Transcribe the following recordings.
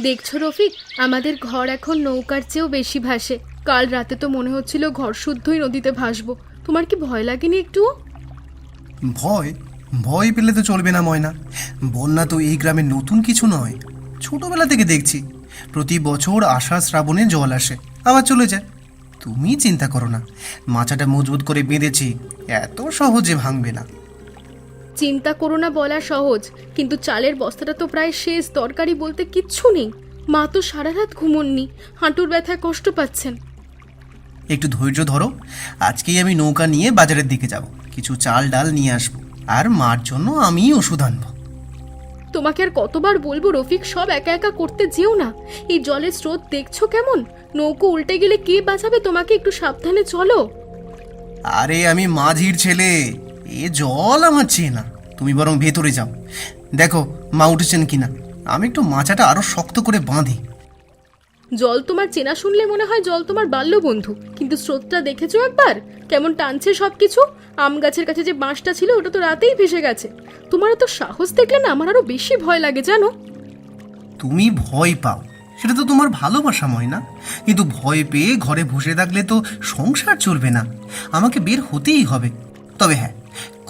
দেখছো রফিক, আমাদের ঘর এখন নৌকার চেয়েও বেশি ভাসে। কাল রাতে তো মনে হচ্ছিল ঘর শুদ্ধই নদীতে ভাসবো। তোমার কি ভয় লাগেনি একটু? ভয় ভয় পেলে তো চলবে না ময়না। বন্যা তো এই গ্রামে নতুন কিছু নয়, ছোটবেলা থেকে দেখছি। প্রতি বছর আষাঢ় শ্রাবণে জল আসে, আবার চলে যায়। তুমি চিন্তা করো না, মাচাটা মজবুত করে বেঁধেছি, এত সহজে ভাঙবে না। চিন্তা করো না বলা সহজ, কিন্তু চালের বস্তাটা তো প্রায় শেষ, তরকারি বলতে কিচ্ছু নেই। মা তো সারা রাত ঘুমোননি, হাঁটুর ব্যথায় কষ্ট পাচ্ছেন। একটু ধৈর্য ধরো, আজকেই আমি নৌকা নিয়ে বাজারের দিকে যাব, কিছু চাল ডাল নিয়ে আসবো, আর মার জন্য আমি ওষুধ আনবো। তোমাকে আর কতবার বলবো রফিক, সব একা একা করতে যেও না। এই জলের স্রোত দেখছো কেমন, নৌকো উল্টে গেলে কে বাঁচাবে তোমাকে? একটু সাবধানে চলো। আরে আমি মাঝির ছেলে, এ জল আমার চেয়ে না। তুমি বরং ভেতরে যাও, দেখো মা উঠেছেন কিনা। আমি একটু মাচাটা আরো শক্ত করে বাঁধি। জল তোমার চেনা শুনলে মনে হয় জল তোমার বাল্য বন্ধু, কিন্তু স্রোতটা দেখেছো একবার কেমন টানছে সবকিছু? আম গাছের কাছে যে বাঁশটা ছিল ওটা তো রাতেই ভেসে গেছে। তোমার তো সাহস দেখলে না আমার আরো বেশি ভয় লাগে জানো। তুমি ভয় পাও, সেটা তো তোমার ভালোবাসা ময়না, কিন্তু ভয় পেয়ে ঘরে বসে থাকলে তো সংসার চলবে না। আমাকে বের হতেই হবে। তবে হ্যাঁ,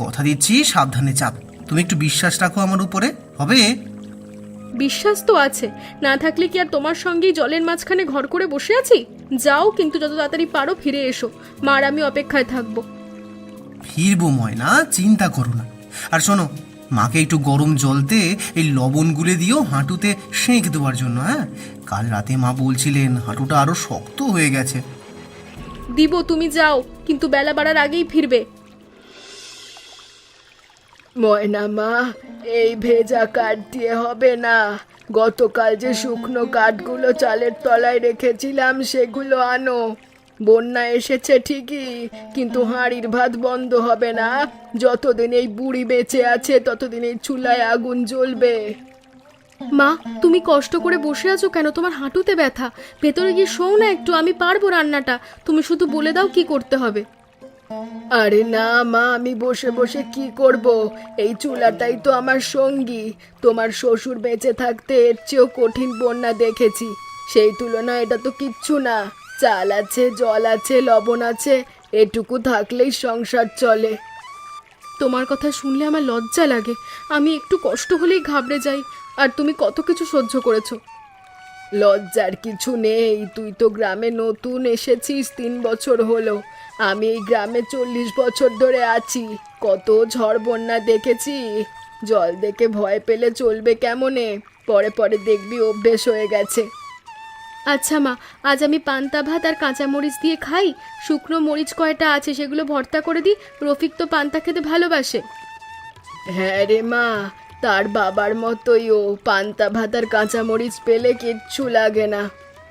কথা দিচ্ছি সাবধানে চাপ। তুমি একটু বিশ্বাস রাখো আমার উপরে, হবে? বিশ্বাস তো আছে, না থাকলে কি আর তোমার সঙ্গেই জলের মাঝখানে ঘর করে বসে আছি? যাও, কিন্তু যত তাড়াতাড়ি পারো ফিরে এসো, মার আমি অপেক্ষায় থাকবো। ফিরবো ময়না, চিন্তা করো না। আর শোনো, মাকে একটু গরম জলতে এই লবণ গুলে দিও হাঁটুতে সেঁক দেওয়ার জন্য। হ্যাঁ, কাল রাতে মা বলছিলেন হাঁটুটা আরো শক্ত হয়ে গেছে। দিব, তুমি যাও, কিন্তু বেলা বাড়ার আগেই ফিরবে। ময়না মা, এই ভেজা কাঠ দিয়ে হবে না। গতকাল যে শুকনো কাঠগুলো চালের তলায় রেখেছিলাম সেগুলো আনো। বন্যা এসেছে ঠিকই, কিন্তু হাঁড়ির ভাত বন্ধ হবে না। যতদিন এই বুড়ি বেঁচে আছে ততদিন এই চুলায় আগুন জ্বলবে। মা, তুমি কষ্ট করে বসে আছো কেন? তোমার হাঁটুতে ব্যথা, ভেতরে গিয়ে শোও না একটু, আমি পারবো রান্নাটা। তুমি শুধু বলে দাও কি করতে হবে। আরে না মা, আমি বসে বসে কি করব? এই চুলাটাই তো আমার সঙ্গী। তোমার শ্বশুর বেঁচে থাকতে এর চেয়েও কঠিন বন্যা দেখেছি, সেই তুলনায় এটা তো কিচ্ছু না। চাল আছে, জল আছে, লবণ আছে, এটুকু থাকলেই সংসার চলে। তোমার কথা শুনলে আমার লজ্জা লাগে, আমি একটু কষ্ট হলেই ঘাবড়ে যাই। আর তুমি কত কিছু সহ্য করেছো। লজ্জার কিছু নেই, তুই তো গ্রামে নতুন এসেছিস, 3 বছর হলো। আমি এই গ্রামে 40 বছর ধরে আছি, কত ঝড় বন্যা দেখেছি। জল দেখে ভয় পেলে চলবে কেমনে? পরে পরে দেখবি অভ্যেস হয়ে গেছে। আচ্ছা মা, আজ আমি পান্তা ভাত আর কাঁচা মরিচ দিয়ে খাই। শুকনো মরিচ কয়টা আছে সেগুলো ভর্তা করে দিই, রফিক তো পান্তা খেতে ভালোবাসে। হ্যাঁ রে মা, তার বাবার মতোই ও পান্তা ভাত আর কাঁচা মরিচ পেলে কিচ্ছু লাগে না।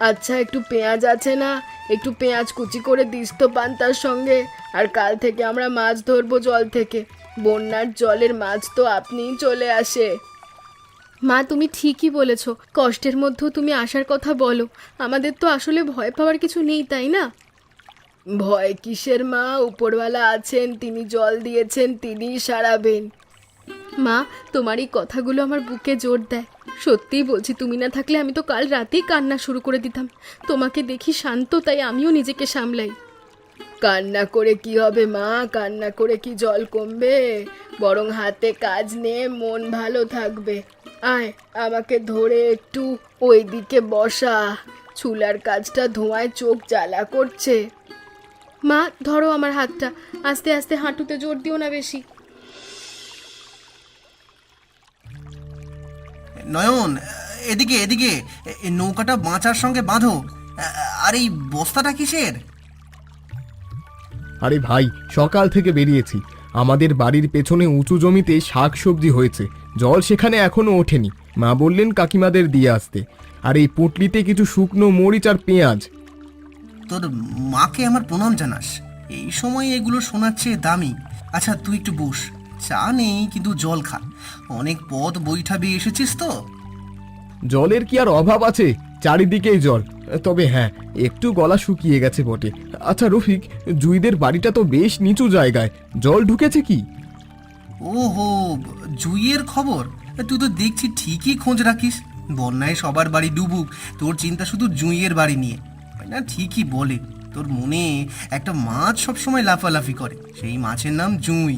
আচ্ছা, একটু পেঁয়াজ আছে না? একটু পেঁয়াজ কুচি করে দিস তো পান্তার সঙ্গে। আর কাল থেকে আমরা মাছ ধরবো জল থেকে, বন্যার জলের মাছ তো আপনিই চলে আসে। মা, তুমি ঠিকই বলেছ, কষ্টের মধ্যেও তুমি আসার কথা বলো। আমাদের তো আসলে ভয় পাওয়ার কিছু নেই, তাই না? ভয় কিসের মা, উপরওয়ালা আছেন, তিনি জল দিয়েছেন, তিনিই সারাবেন। মা, তোমার এই কথাগুলো আমার বুকে জোর দেয়। সত্যিই বলছি, তুমি না থাকলে আমি তো কাল রাতেই কান্না শুরু করে দিতাম। তোমাকে দেখি শান্ত, তাই আমিও নিজেকে সামলাই। কান্না করে কি হবে মা, কান্না করে কি জল কমবে? বরং হাতে কাজ নে, মন ভালো থাকবে। আয়, আমাকে ধরে একটু ওই দিকে বসা। চুলার কাজটা ধোঁয়ায় চোখ জ্বালা করছে। মা, ধরো আমার হাতটা, আস্তে আস্তে, হাঁটুতে জোর দিও না বেশি। নয়ন, এদিকে এদিকে, এই নৌকাটা বাঁচার সঙ্গে বাঁধো। আর এই বস্তাটা কিসের? আরে ভাই, সকাল থেকে বেরিয়েছি। আমাদের বাড়ির পেছনে উঁচু জমিতে শাক সবজি হয়েছে, জল সেখানে এখনো ওঠেনি। মা বললেন কাকিমাদের দিয়ে আসতে। আর এই পুঁটলিতে কিছু শুকনো মরিচ আর পেঁয়াজ। তোর মাকে আমার প্রণাম জানাস, এই সময় এগুলো শোনাচ্ছে দামি। আচ্ছা তুই একটু বস, চা নেই কিন্তু জল খা, অনেক পথ বৈঠা বেয়ে এসেছিস তো। জলের কি আর অভাব আছে, চারিদিকেই জল। তবে হ্যাঁ, একটু গলা শুকিয়ে গেছে বটে। আচ্ছা রফিক, জুইদের বাড়িটা তো বেশ নিচু জায়গায়, জল ঢুকেছে কি? ওহো, জুইয়ের খবর? তুই তো দেখছি ঠিকই খোঁজ রাখিস। বন্যায় সবার বাড়ি ডুবুক, তোর চিন্তা শুধু জুঁইয়ের বাড়ি নিয়ে। না ঠিকই বলে, তোর মনে একটা মাছ সবসময় লাফালাফি করে, সেই মাছের নাম জুঁই।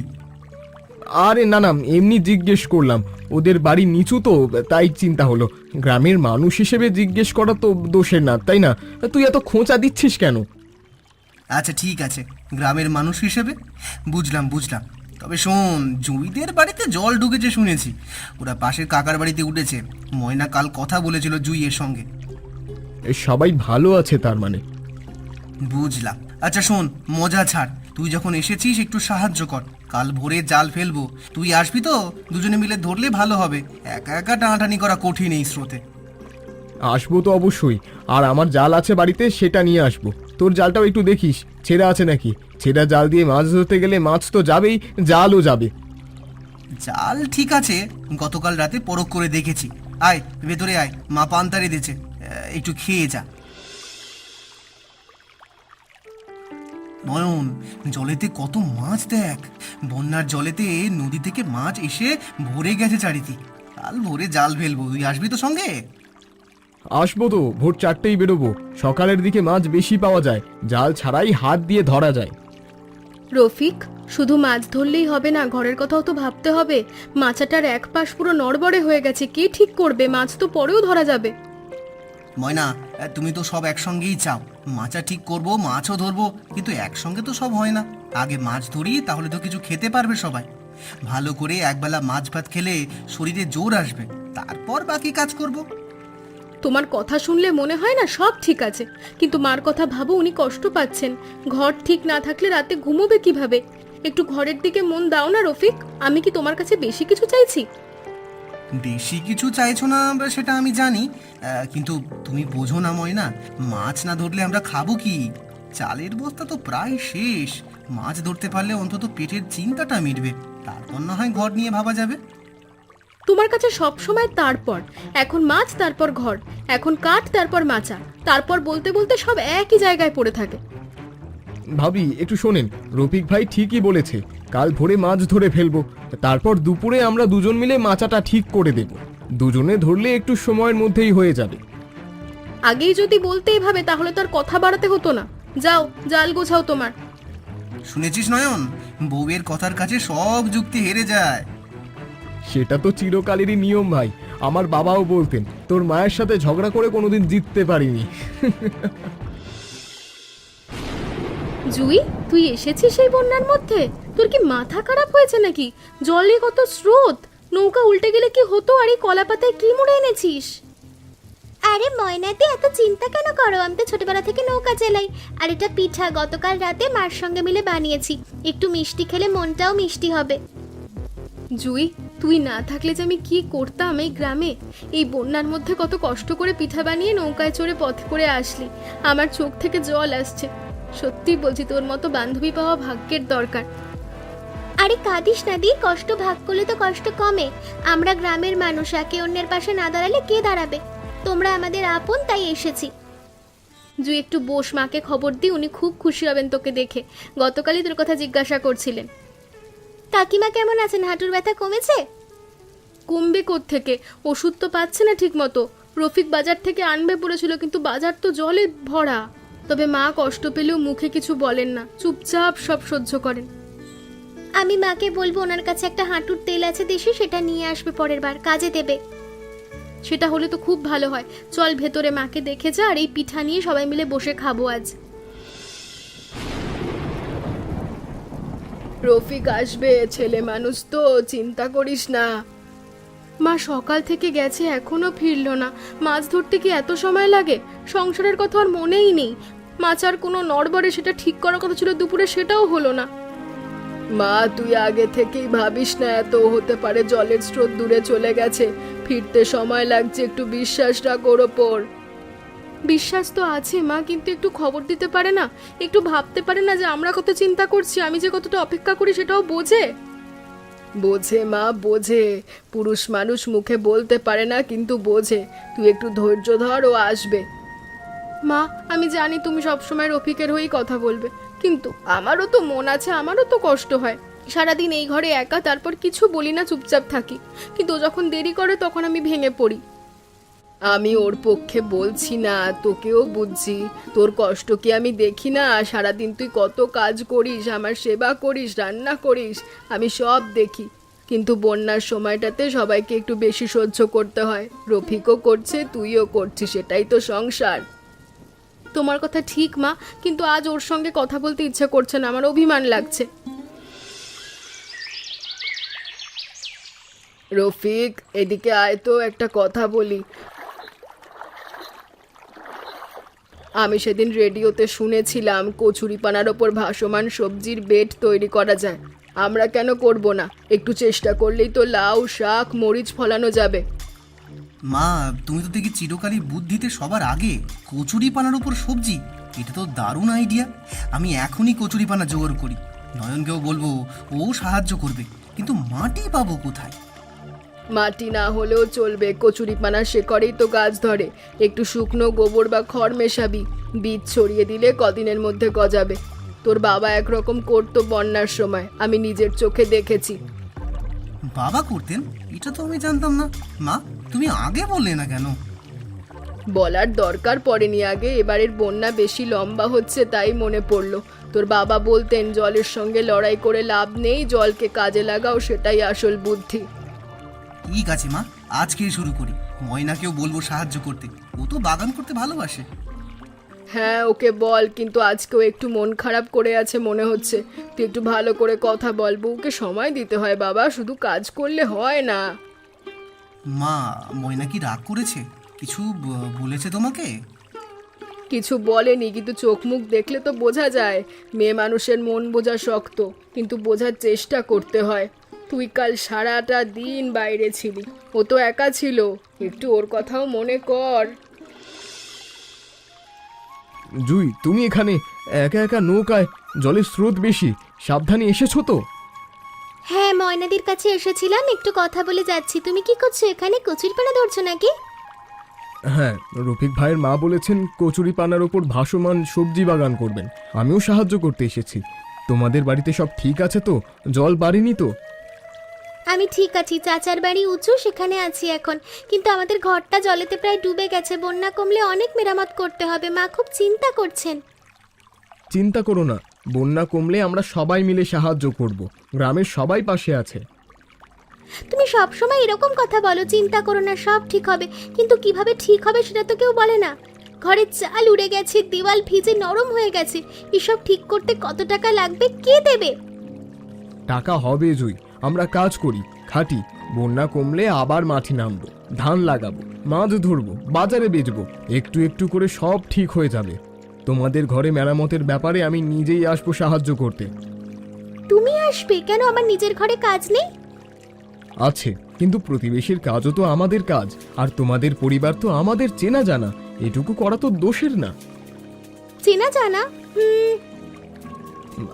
আরে না না, এমনি জিজ্ঞেস করলাম। ওদের বাড়ি নিচু তো, তাই চিন্তা হলো। গ্রামের মানুষ হিসেবে জিজ্ঞেস করা তো দোষের না, তাই না? তুই এত খোঁচা দিচ্ছিস কেন? আচ্ছা ঠিক আছে, গ্রামের মানুষ হিসেবে বুঝলাম বুঝলাম। তবে শোন, জুঁইদের বাড়িতে জল ঢুকেছে শুনেছি, ওরা পাশের কাকার বাড়িতে উঠেছে। ময়না কাল কথা বলেছিল জুঁইয়ের সঙ্গে। সবাই ভালো আছে তার মানে? বুঝলাম। আচ্ছা শোন, মজা ছাড়, তুই যখন এসেছিস একটু সাহায্য কর। কাল ভোরে জাল ফেলবো, তুই আসবি তো? দুজনে মিলে ধরলে ভালো হবে, একা একা টানাটানি করা কঠিন এই স্রোতে। আসবো তো অবশ্যই, আর আমার জাল আছে বাড়িতে, সেটা নিয়ে আসবো। তোর জালটাও একটু দেখিস ছেঁড়া আছে নাকি। ছেঁড়া জাল দিয়ে মাছ ধরতে গেলে মাছ তো যাবেই, জালও যাবে। জাল ঠিক আছে, গতকাল রাতে পরখ করে দেখেছি। আয় ভেতরে আয়, মা পান্তারে দিয়েছে, একটু খেয়ে যা। নয়ন, জলেতে কত মাছ দেখ! বন্যার জলেতে নদী থেকে মাছ এসে ভরে গেছে চারিদিক। কাল ভোরে জাল ফেলবো, তুই আসবি তো সঙ্গে? আসবো তো, ভোর 4টেই বেরোবো। সকালের দিকে মাছ বেশি পাওয়া যায়, জাল ছাড়াই হাত দিয়ে ধরা যায়। রফিক, শুধু মাছ ধরলেই হবে না, ঘরের কথাও তো ভাবতে হবে। মাচাটার এক পাশ পুরো নড়বড়ে হয়ে গেছে, কে ঠিক করবে? মাছ তো পরেও ধরা যাবে। ময়না, তুমি তো সব একসঙ্গেই চাও, মাছা ঠিক করব, মাছও ধরবো, কিন্তু একসঙ্গে তো সব হয় না। আগে মাছ ধরি, তাহলে তো কিছু খেতে পারবে সবাই। ভালো করে একবেলা মাছ ভাত খেলে শরীরে জোর আসবে, তারপর বাকি কাজ করব। তোমার কথা শুনলে মনে হয় না সব ঠিক আছে, কিন্তু মার কথা ভাবো, উনি কষ্ট পাচ্ছেন। ঘর ঠিক না থাকলে রাতে ঘুমোবে কিভাবে? একটু ঘরের দিকে মন দাও না রফিক। আমি কি তোমার কাছে বেশি কিছু চাইছি? বেশি কিছু চাইছো না সেটা আমি জানি, কিন্তু তুমি বোঝো না ময়না, মাছ না ধরলে আমরা খাবো কি? চালের বস্তা তো প্রায় শেষ, মাছ ধরতে পারলে অন্তত পেটের চিন্তাটা মিটবে, তারপর না হয় ঘর নিয়ে ভাবা যাবে। তোমার কাছে সব সময় তারপর, এখন মাছ তারপর ঘর, এখন কাঠ তারপর মাচা, তারপর বলতে বলতে সব একই জায়গায় পড়ে থাকে। ভাবি একটু শোনেন, রফিক ভাই ঠিকই বলেছে। কাল ভোরে মাছ ধরে ফেলবো, তারপর দুপুরে আমরা দুজন মিলে মাচাটা ঠিক করে দেব। দুজনে ধরলে একটু সময়ের মধ্যেই হয়ে যাবে। আগেই যদি বলতে এভাবে, তাহলে তো আর কথা বাড়াতে হতো না। যাও, জাল গোছাও তোমার। শুনেছিস নয়ন, বউয়ের কথার কাছে সব যুক্তি হেরে যায়। সেটা তো চিরকালেরই নিয়ম ভাই, আমার বাবাও বলতেন, তোর মায়ের সাথে ঝগড়া করে কোনোদিন জিততে পারিনি। জুই, তুই এসেছিস এই বন্যার মধ্যে? তোর কি মাথা খারাপ হয়েছে নাকি? জলে কত স্রোত, নৌকা উল্টে গেলে কি হতো? আর এই কলা পাতায় কি মুড়ে এনেছিস? আরে ময়নাতে এত চিন্তা কেন করো? আমি তো ছোটবেলা থেকে নৌকা চালাই। আর এটা পিঠা গতকাল রাতে মার সঙ্গে মিলে বানিয়েছি, একটু মিষ্টি খেলে মনটাও মিষ্টি হবে। জুই, তুই না থাকলে যে আমি কি করতাম এই গ্রামে? এই বন্যার মধ্যে কত কষ্ট করে পিঠা বানিয়ে নৌকায় চড়ে পথে করে আসলি, আমার চোখ থেকে জল আসছে। সত্যি বলছি, তোর মতো বান্ধবী পাওয়া ভাগ্যের দরকার। আরে কাঁদিস না দি, কষ্ট ভাগ করলে তো কষ্ট কমে। আমরা গ্রামের মানুষ, একে অন্যের পাশে না দাঁড়ালে কে দাঁড়াবে? তোমরা আমাদের আপন, তাই এসেছি। জুই একটু বস, মাকে খবর দি, উনি খুব খুশি হবেন তোকে দেখে। গতকালই তোর কথা জিজ্ঞাসা করছিলেন। কাকিমা কেমন আছেন? হাঁটুর ব্যথা কমেছে? কমবে থেকে, ওষুধ তো পাচ্ছে না ঠিক মতো। রফিক বাজার থেকে আনবে বলেছিল, কিন্তু বাজার তো জলে ভরা। তবে মা কষ্ট পেলেও মুখে কিছু বলেন না, চুপচাপ সব সহ্য করেন। আমি মাকে বলবো ওনার কাছে একটা হাঁটুর তেল আছে দেশি, সেটা নিয়ে আসবে পরের বার, কাজে দেবে। সেটা হলে তো খুব ভালো হয়। চল ভেতরে, মাকে দেখে যা, আর এই পিঠা নিয়ে সবাই মিলে বসে খাবো আজ। রফিক আসবে, ছেলে মানুষ তো, চিন্তা করিস না। মা সকাল থেকে গেছে, এখনো ফিরলো না। মাছ ধরতে কি এত সময় লাগে? সংসারের কথা আর মনেই নেই। মাচার কোনো নড়বড়ে, সেটা ঠিক করার কথা ছিল দুপুরে, সেটাও হলো না। মা, তুই আগে থেকেই ভাবিস না এত হতে পারে, জলের স্রোত দূরে চলে গেছে, ফিরতে সময় লাগছে, একটু বিশ্বাস রাখ ওর ওপর। বিশ্বাস তো আছে মা, কিন্তু একটু খবর দিতে পারে না? একটু ভাবতে পারে না যে আমরা কত চিন্তা করছি, আমি যে কতটা অপেক্ষা করি, সেটাও বোঝে। বোঝে মা, বোঝে। পুরুষ মানুষ মুখে বলতে পারে না, কিন্তু বোঝে। তুই একটু ধৈর্য ধর, ও আসবে। মা, আমি জানি তুমি সবসময় রফিকের হয়েই কথা বলবে, কিন্তু আমারও তো মন আছে, আমারও তো কষ্ট হয়। সারাদিন এই ঘরে একা, তারপর কিছু বলি না, চুপচাপ থাকি, কিন্তু ও যখন দেরি করে তখন আমি ভেঙে পড়ি। আমি ওর পক্ষে বলছি না, তোকেও বুঝছি। তোর কষ্ট কি আমি দেখি না? সারাদিন তুই কত কাজ করিস, আমার সেবা করিস, রান্না করিস, আমি সব দেখি। কিন্তু বন্যার সময়টাতে সবাইকে একটু বেশি সহ্য করতে হয়। রফিকও করছে, তুইও করছিস, সেটাই তো সংসার। তোমার কথা ঠিক মা, কিন্তু আজ ওর সঙ্গে কথা বলতে ইচ্ছে করছে না, আমার অভিমান লাগছে। রফিক, এদিকে আয় তো, একটা কথা বলি। আমি সেদিন রেডিওতে শুনেছিলাম কচুরিপানার ওপর ভাসমান সবজির বেড তৈরি করা যায়। আমরা কেন করব না? একটু চেষ্টা করলেই তো লাউ, শাক, মরিচ ফলানো যাবে। মা, তুমি তো দেখি চিরকালই বুদ্ধিতে সবার আগে। কচুরি পানার উপর সবজি, এটা তো দারুণ আইডিয়া। আমি এখনই কচুরি পানা জোগাড় করি। নয়নকেও বলবো, ও সাহায্য করবে। কিন্তু মাটি পাবো কোথায়? মাটি না হলেও চলবে, কচুরিপানার শেকড়েই তো গাছ ধরে। একটু শুকনো গোবর বা খড় মেশাবি, বীজ ছড়িয়ে দিলে কদিনের মধ্যে গজাবে। তোর বাবা একরকম করতো বন্যার সময়, আমি নিজের চোখে দেখেছি। বাবা করতেন? এটা তো আমি জানতাম না। মা, তুমি আগে বললে না কেন? বলার দরকার পড়েনি আগে, এবারের বন্যা বেশি লম্বা হচ্ছে তাই মনে পড়লো। তোর বাবা বলতেন জলের সঙ্গে লড়াই করে লাভ নেই, জলকে কাজে লাগাও, সেটাই আসল বুদ্ধি। ঠিক আছে মা, আজকেই শুরু করি। ময়নাকেও বলবো সাহায্য করতে, ও তো বাগান করতে ভালোবাসে। হ্যাঁ, ওকে বল, কিন্তু আজকেও একটু মন খারাপ করে আছে মনে হচ্ছে। তুই একটু ভালো করে কথা বল, বউকে সময় দিতে হয় বাবা, শুধু কাজ করলে হয় না। মা, ময়না কি রাগ করেছে? কিছু বলেছে তোমাকে? কিছু বলেনি, কিন্তু চোখ মুখ দেখলে তো বোঝা যায়। মেয়ে মানুষের মন বোঝা শক্ত, কিন্তু বোঝার চেষ্টা করতে হয়। তুই কাল সারাটা দিন বাইরে ছিলি, ও তো একা ছিল, একটু ওর কথাও মনে কর। জুই, তুমি এখানে একা একা নৌকায়, জলের স্রোত বেশি, সাবধানে এসেছো তো? হ্যাঁ, ময়নাদির কাছে এসেছিলাম, একটু কথা বলে যাচ্ছি। তুমি কি করছো এখানে? কচুরিপানা ধরছো নাকি? হ্যাঁ, রফিক ভাইয়ের মা বলেছেন কচুরি পানার ওপর ভাসমান সবজি বাগান করবেন। আমিও সাহায্য করতে এসেছি। তোমাদের বাড়িতে সব ঠিক আছে তো? জল বাড়েনি তো? আমি ঠিক আছি, চাচার বাড়ি উঁচু, সেখানে আছি এখন। কিন্তু আমাদের ঘরটা জলেতে প্রায় ডুবে গেছে, বন্যা কমলে অনেক মেরামত করতে হবে। মা খুব চিন্তা করছেন। চিন্তা করো না, বন্যা কমলে আমরা সবাই মিলে সাহায্য করব। গ্রামের সবাই পাশে আছে। তুমি সব সময় এরকম কথা বলো, চিন্তা করো না, সব ঠিক হবে। কিন্তু কিভাবে ঠিক হবে সেটা তো কেউ বলে না। ঘরের চাল উড়ে গেছে, দেওয়াল ভিজে নরম হয়ে গেছে, এসব ঠিক করতে কত টাকা লাগবে, কে দেবে? টাকা হবে জুই, আমরা কাজ করি, খাটি। বন্যা কমলে আবার মাঠে নামবো, ধান লাগাবো, মাছ ধরবো, বাজারে বেচবো। একটু একটু করে সব ঠিক হয়ে যাবে। তোমাদের ঘরে মেরামতের ব্যাপারে আমি নিজেই আসবো সাহায্য করতে। তুমি আসবে কেন? আমার নিজের ঘরে কাজ নেই? আছে, কিন্তু প্রতিবেশীর কাজও তো আমাদের কাজ। আর তোমাদের পরিবার তো আমাদের চেনা জানা, এটুকু করা তো দোষের না। চেনা জানা?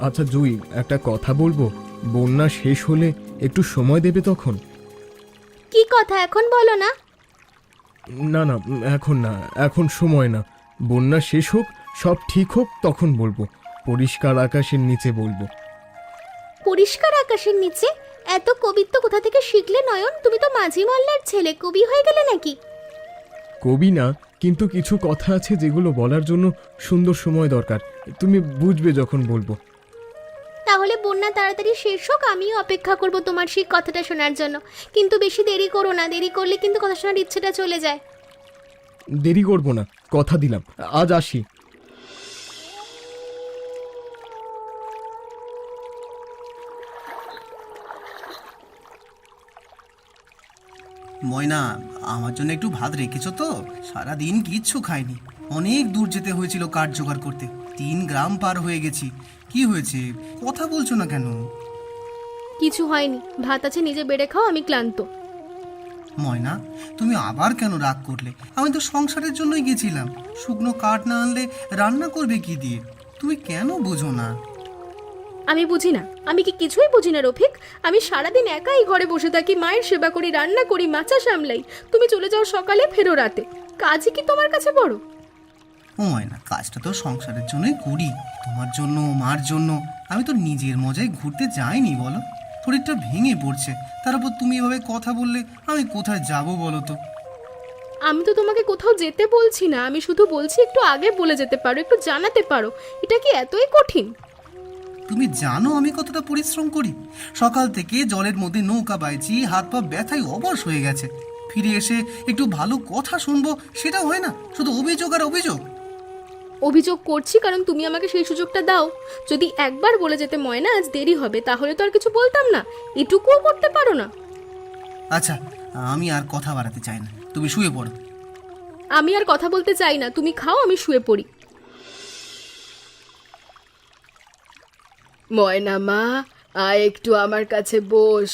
আচ্ছা জুই, একটা কথা বলবো। বন্যা শেষ হলে একটু সময় দেবে তখন? কি কথা, এখন বলো না। না না, এখন না, এখন সময় না। বন্যা শেষ হোক, সব ঠিক হোক, তখন বলবো। পরিষ্কার আকাশের নিচে বলবো। পরিষ্কার আকাশের নিচে? এত কবিত্ব কোথা থেকে শিখলে নয়ন? তুমি তো মাঝি মোল্লার ছেলে, কবি হয়ে গেলে নাকি? কবি না, কিন্তু কিছু কথা আছে যেগুলো বলার জন্য সুন্দর সময় দরকার। তুমি বুঝবে যখন বলবো। তাহলে বন্যা তাড়াতাড়ি শেষ হোক, আমিও অপেক্ষা করব তোমার সেই কথাটা শোনার জন্য। কিন্তু বেশি দেরি করো না, দেরি করলে কিন্তু কথা শোনার ইচ্ছেটা চলে যায়। দেরি করবো না, কথা দিলাম। আজ আসি। ময়না, আমার জন্য একটু ভাত রেখেছো তো? সারাদিন কিচ্ছু খাইনি, অনেক দূর যেতে হয়েছিল কাঠ জোগাড় করতে। 3 গ্রাম পার হয়ে গেছি। কি হয়েছে, কথা বলছো না কেন? কিছু হয়নি, ভাত আছে, নিজে বেড়ে খাও, আমি ক্লান্ত। ময়না, তুমি আবার কেন রাগ করলে? আমি তো সংসারের জন্যই গেছিলাম। শুকনো কাঠ না আনলে রান্না করবে কি দিয়ে? তুমি কেন বোঝো না? আমি বুঝি না? আমি কি কিছুই বুঝি না রফিক? আমি সারাদিন একাই ঘরে বসে থাকি, মায়ের সেবা করি, রান্না করি, মাচা সামলাই। তুমি চলে যাও সকালে, ফেরো রাতে। কাজই কি তোমার কাছে বড়? ও ময়না, কাজটা তো সংসারের জন্যই করি, তোমার জন্য, মার জন্য। আমি তো নিজের মজায় ঘুরতে যাইনি বলো। শরীরটা ভেঙে পড়ছে, তার উপর তুমি এভাবে কথা বললে আমি কোথায় যাব বলো তো? আমি তো তোমাকে কোথাও যেতে বলছি না, আমি শুধু বলছি একটু আগে বলে যেতে পারো, একটু জানাতে পারো। এটা কি এতই কঠিন? তুমি জানো আমি কতটা পরিশ্রম করি। সকাল থেকে জলের মধ্যে নৌকা বাইছি, হাত পা ব্যথায় অবশ হয়ে গেছে। ফিরে এসে একটু ভালো কথা শুনবো, সেটা হয় না, শুধু অভিযোগ আর অভিযোগ। অভিযোগ করছি কারণ তুমি আমাকে সেই সুযোগটা দাও। যদি একবার বলে যেতে ময়না আজ দেরি হবে, তাহলে তো আর কিছু বলতাম না। এটুকুও করতে পারো না? আচ্ছা, আমি আর কথা বাড়াতে চাই না, তুমি শুয়ে পড়ো। আমি আর কথা বলতে চাই না, তুমি খাও, আমি শুয়ে পড়ি। ময়না মা, আয় একটু আমার কাছে বস।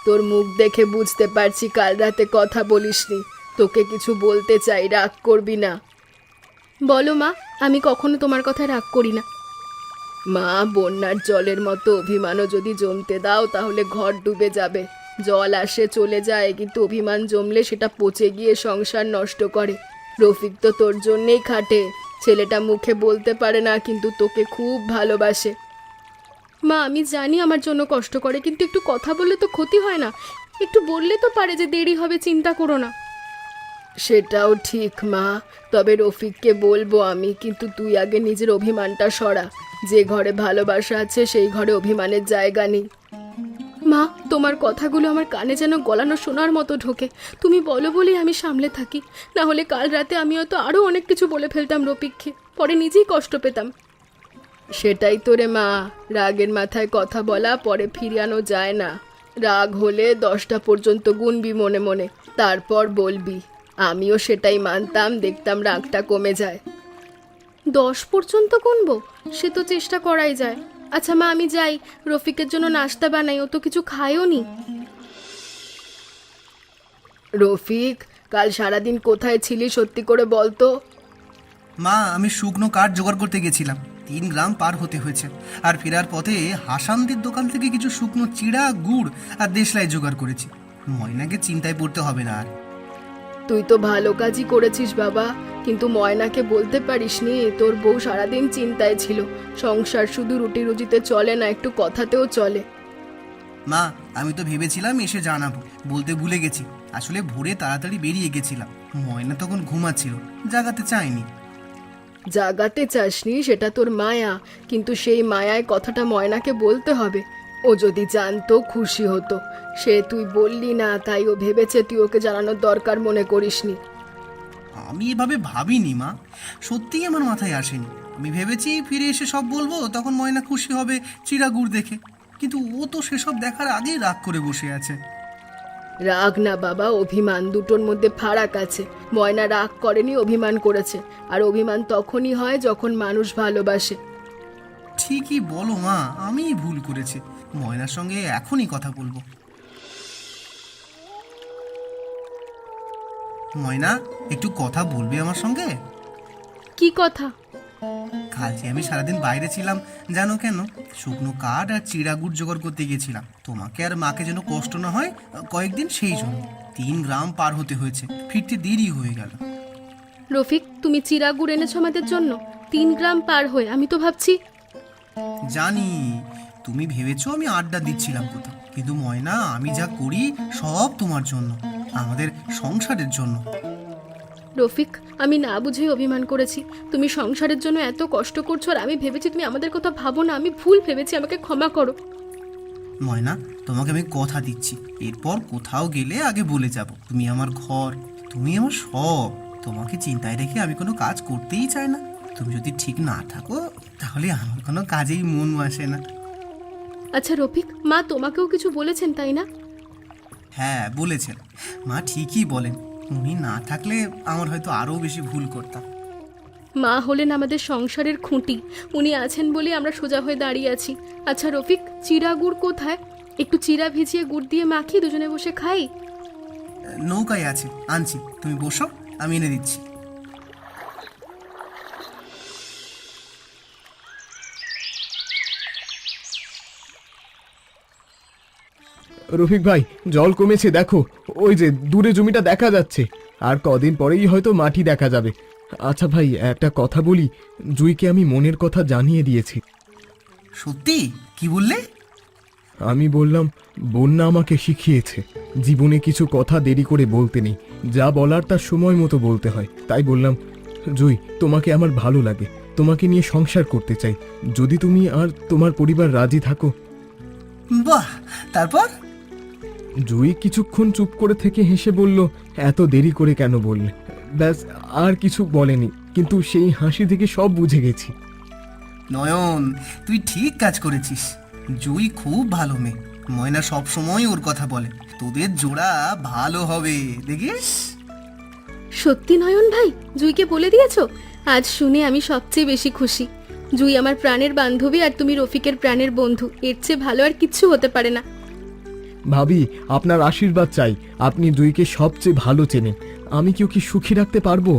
তোর মুখ দেখে বুঝতে পারছি কাল রাতে কথা বলিসনি। তোকে কিছু বলতে চাই, রাগ করবি না। বলো মা, আমি কখনো তোমার কথা রাগ করি না। মা, বন্যার জলের মতো অভিমানও যদি জমতে দাও তাহলে ঘর ডুবে যাবে। জল আসে চলে যায়, কিন্তু অভিমান জমলে সেটা পচে গিয়ে সংসার নষ্ট করে। রফিক তো তোর জন্যেই খাটে। ছেলেটা মুখে বলতে পারে না, কিন্তু তোকে খুব ভালোবাসে। মা, আমি জানি আমার জন্য কষ্ট করে, কিন্তু একটু কথা বললে তো ক্ষতি হয় না? একটু বললে তো পারে যে দেরি হবে, চিন্তা করো না। সেটাও ঠিক মা, তবে রফিককে বলবো আমি, কিন্তু তুই আগে নিজের অভিমানটা সরা। যে ঘরে ভালোবাসা আছে সেই ঘরে অভিমানের জায়গা নেই। মা, তোমার কথাগুলো আমার কানে যেন গলানো শোনার মতো ঢোকে। তুমি বলো বলেই আমি সামলে থাকি, না হলে কাল রাতে আমি হয়তো আরও অনেক কিছু বলে ফেলতাম রফিককে, পরে নিজেই কষ্ট পেতাম। সেটাই তো রে মা, রাগের মাথায় কথা বলা পরে ফিরিয়ানো যায় না। রাগ হলে 10টা পর্যন্ত গুনবি মনে মনে, তারপর বলবি। আমিও সেটাই মানতাম, দেখতাম রাগটা কমে যায়। 10 পর্যন্ত গুনবো? সে তো চেষ্টা করাই যায়। আচ্ছা মা, আমি যাই, রফিকের জন্য নাস্তা বানাই, ও তো কিছু খায়ও নি। রফিক, কাল সারাদিন কোথায় ছিলি সত্যি করে বলতো? মা, আমি শুকনো কাঠ জোগাড় করতে গেছিলাম, 3 গ্রাম পার হতে হয়েছে। আর ফেরার পথে হাসানদের দোকান থেকে কিছু শুকনো চিড়া, গুড় আর দেশলাই জোগাড় করেছি। ময়নাকে চিন্তায় পড়তে হবে না আর। তুই তো ভালো কাজই করেছিস বাবা, কিন্তু ময়নাকে বলতে পারিসনি তোর বউ সারাদিন চিন্তায় ছিল। সংসার শুধু রুটি রুজিতে চলে না, একটু কথাতেও চলে। মা, আমি তো ভেবেছিলাম এসে জানাবো, বলতে ভুলে গেছি। আসলে ভোরে তাড়াতাড়ি বেরিয়ে গেছিলাম, ময়না তখন ঘুমাচ্ছিল, জাগাতে চাইনি। জাগাতে চাসনি সেটা তোর মায়া, কিন্তু সেই মায়ায় কথাটা ময়নাকে বলতে হবে। ও যদি জানতো খুশি হতো। সে তুই বললি না, তাই ও ভেবেছে তুই ওকে জানানোর দরকার মনে করিসনি। আমি এভাবে ভাবিনি মা, সত্যিই আমার মাথায় আসেনি। আমি ভেবেছি ফিরে এসে সব বলবো, তখন ময়না খুশি হবে চিড়া গুড় দেখে। কিন্তু ও তো সেসব দেখার আগেই রাগ করে বসে আছে। রাগ না বাবা, অভিমান, দুটোর মধ্যে ফারাক আছে। ময়না রাগ করেনি, অভিমান করেছে। আর অভিমান তখনই হয় যখন মানুষ ভালোবাসে। ঠিকই বলো মা, আমিই ভুল করেছি। ময়নার সঙ্গে এখনই কথা বলবো। ময়না, একটু কথা বলবে আমার সঙ্গে? কি কথা? কাল যে আমি সারাদিন বাইরে ছিলাম, জানো কেন? শুকনো কাঠ আর চিড়া গুড় জোগাড় করতে গেছিলাম। তোমাকে আর মাকে যেন কষ্ট না হয় কয়েকদিন, সেই জন্য 3 গ্রাম পার হতে হয়েছে, ফিরতে দেরি হয়ে গেল। রফিক, তুমি চিড়া গুড় এনেছো আমাদের জন্য? 3 গ্রাম পার হয়ে? আমি তো ভাবছি। জানি তুমি ভেবেছো আমি আড্ডা দিচ্ছিলাম কোথাও, কিন্তু ময়না, আমি যা করি সব তোমার জন্য, আমাদের সংসারের জন্য। রফিক, আমি না বুঝেই অভিমান করেছি। তুমি সংসারের জন্য এত কষ্ট করছো আর আমি ভেবেছি তুমি আমাদের কথা ভাবো না। আমি ভুল ভেবেছি, আমাকে ক্ষমা করো। ময়না, তোমাকে আমি কথা দিচ্ছি, এরপর কোথাও গেলে আগে বলে যাব তুমি আমার ঘর, তুমি আমার সব। তোমাকে চিন্তায় রেখে আমি কোনো কাজ করতেই চাই না। তুমি যদি ঠিক না থাকো তাহলে আমার কোনো কাজেই মন আসে না। আচ্ছা রফিক, মা তোমাকেও কিছু বলেছেন তাই না? হ্যাঁ, বলেছেন। মা ঠিকই বলেন, উনি না থাকলে আমার হয়তো আরও বেশি ভুল করতাম। মা হলেন আমাদের সংসারের খুঁটি, উনি আছেন বলে আমরা সোজা হয়ে দাঁড়িয়ে আছি। আচ্ছা রফিক, চিড়া গুড় কোথায়? একটু চিড়া ভিজিয়ে গুড় দিয়ে মাখি, দুজনে বসে খাই। নৌকায় আছে, আনছি, তুমি বসো, আমি এনে দিচ্ছি। রফিক ভাই, জল কমেছে দেখো, ওই যে দূরে জমিটা দেখা যাচ্ছে। আর কদিন পরেই হয়তো মাটি দেখা যাবে। আচ্ছা ভাই, একটা কথা বলি, জুইকে আমি মনের কথা জানিয়ে দিয়েছি। সত্যি? কি বললে? আমি বললাম, বন্যা আমাকে শিখিয়েছে জীবনে কিছু কথা দেরি করে বলতে নেই, যা বলার তার সময় মতো বলতে হয়। তাই বললাম, জুই, তোমাকে আমার ভালো লাগে, তোমাকে নিয়ে সংসার করতে চাই, যদি তুমি আর তোমার পরিবার রাজি থাকো। বাহ, তারপর? জুই কিছুক্ষণ চুপ করে থেকে হেসে বলল, এত দেরি করে কেন বললে? ব্যাস, আর কিছু বলেনি, কিন্তু সেই হাসি থেকে সব বুঝে গেছি। নয়ন, তুই ঠিক কাজ করেছিস। জুই খুব ভালো মেয়ে, ময়না সব সময় ওর কথা বলে। তোদের জোড়া ভালো হবে, দেখিস। সত্যি নয়ন ভাই, জুইকে বলে দিয়েছো? আজ শুনে আমি সবচেয়ে বেশি খুশি। জুই আমার প্রাণের বান্ধবী আর তুমি রফিকের প্রাণের বন্ধু, এর চেয়ে ভালো আর কিচ্ছু হতে পারে না। ভাবি, আপনার আশীর্বাদ চাই। আপনি জুইকে সবচেয়ে ভালো চেনেন, আমি কি ওকে সুখী রাখতে পারবো?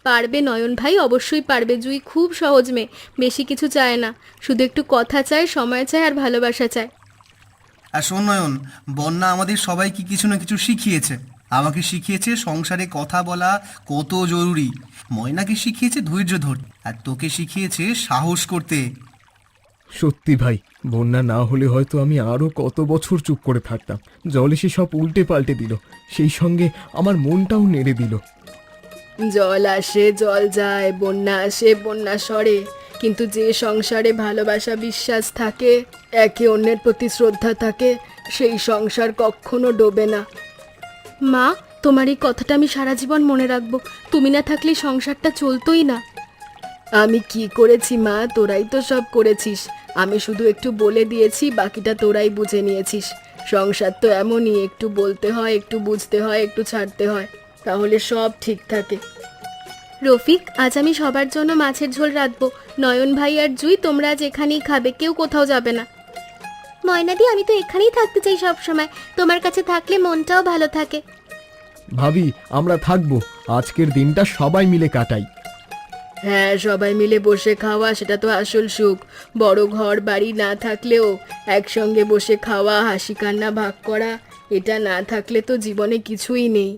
পারবে নয়ন ভাই, অবশ্যই পারবে। জুই খুব সহজ মেয়ে, বেশি কিছু চায় না, শুধু একটু কথা চায়, সময় চায় আর ভালোবাসা চায়। আর শোন নয়ন, বন্যা আমাদের সবাইকে কিছু না কিছু শিখিয়েছে। আমাকে শিখিয়েছে সংসারে কথা বলা কত জরুরি, ময়নাকে শিখিয়েছে ধৈর্য ধরতে, আর তোকে শিখিয়েছে সাহস করতে। সত্যি ভাই, বন্যা না হলে হয়তো আমি আরো কত বছর চুপ করে থাকতাম। জল এসে সব উল্টে পাল্টে দিল, সেই সঙ্গে আমার মনটাও নেড়ে দিল। জল আসে জল যায়, বন্যা আসে বন্যা সরে, কিন্তু যে সংসারে ভালোবাসা বিশ্বাস থাকে, একে অন্যের প্রতি শ্রদ্ধা থাকে, সেই সংসার কখনো ডোবে না। মা, তোমার এই কথাটা আমি সারা জীবন মনে রাখবো। তুমি না থাকলে সংসারটা চলতোই না। আমি কি করেছি মা? তোরাই তো সব করেছিস, আমি শুধু একটু বলে দিয়েছি, বাকিটা তোরাই বুঝে নিয়েছিস। সংসার তো এমনই, একটু বলতে হয়, একটু বুঝতে হয়, একটু ছাড়তে হয়, তাহলে সব ঠিক থাকে। রফিক, আজ আমি সবার জন্য মাছের ঝোল রাঁধবো। নয়ন ভাই আর জুই, তোমরা আজ এখানেই খাবে, কেউ কোথাও যাবে না। ময়নাদি, আমি তো এখানেই থাকতে চাই সব সময়, তোমার কাছে থাকলে মনটাও ভালো থাকে। ভাবি, আমরা থাকবো, আজকের দিনটা সবাই মিলে কাটাই। হ্যাঁ, সবাই মিলে বসে খাওয়া, সেটা তো আসল সুখ। বড় ঘর বাড়ি না থাকলেও একসঙ্গে বসে খাওয়া, হাসি কান্না ভাগ করা, এটা না থাকলে তো জীবনে কিছুই নেই।